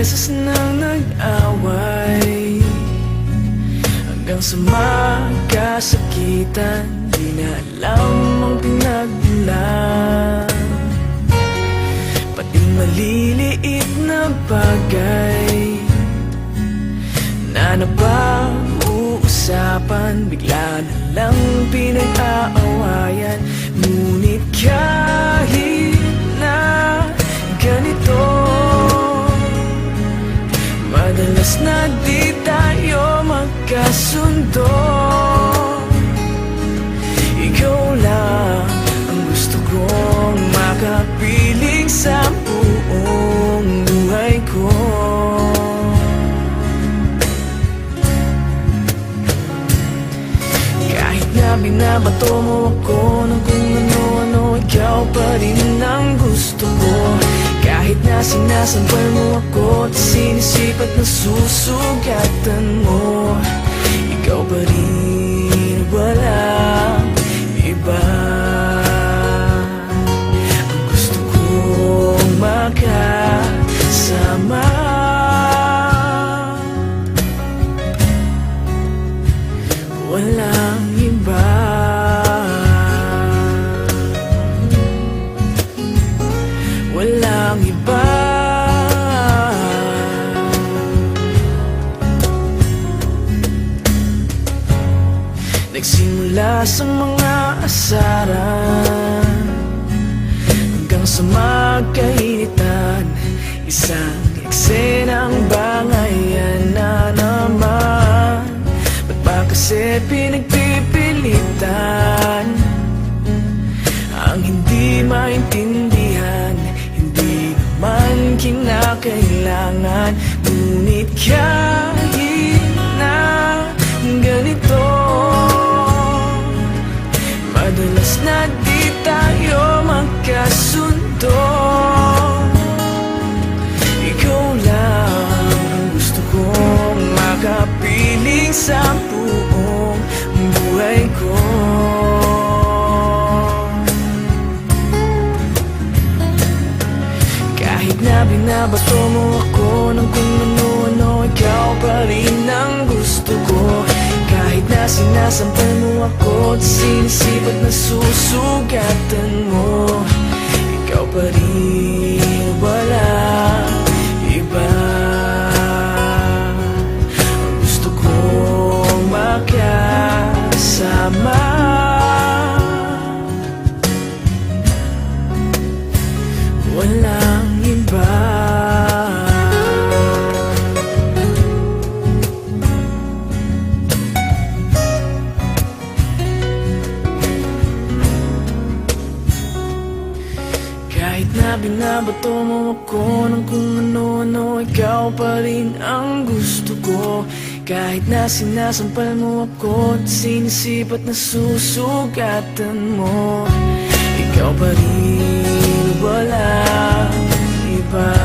beses nang nag-away, hanggang sa magkasakitan. Di na alam ang pinagmulan, pati maliliit na bagay na napag-uusapan, bigla na lang pinag-aawayan. Ngunit kahit na ganito, madalas na di tayo magkasundo. Ikaw lang ang gusto kong makapiling sa buong buhay ko. Kahit na binabato mo ako ng kung ano-ano, ikaw pa rin ang gusto ko. Kahit na sinasampal mo ako at sinisipat na susugatan mo, ikaw pa rin, walang iba. Ang gusto kong makasama, walang iba. Walang iba. Nagsimula sa mga asaran, hanggang sa magkainitan, isang eksenang bangayan na naman. Ba't ba kasi pinagpipilitan ang hindi maintindihan? Hindi naman kinakailangan. Ngunit kahit na ganito, madalas na di tayo magkasundo. Ikaw lang ang gusto kong makapiling sa buong buhay ko. Kahit na binabato mo ako ng kung ano-ano, ikaw pa rin ang gusto ko. Kahit na sinasampal mo ako at sinisipat na susugatan mo, ikaw pa rin, walang iba. Ang gusto kong makasama, walang iba. Kahit na binabato mo ako ng kung ano-ano, ikaw pa rin ang gusto ko. Kahit na sinasampal mo ako at sinisipat na susugatan mo, ikaw pa rin, walang iba.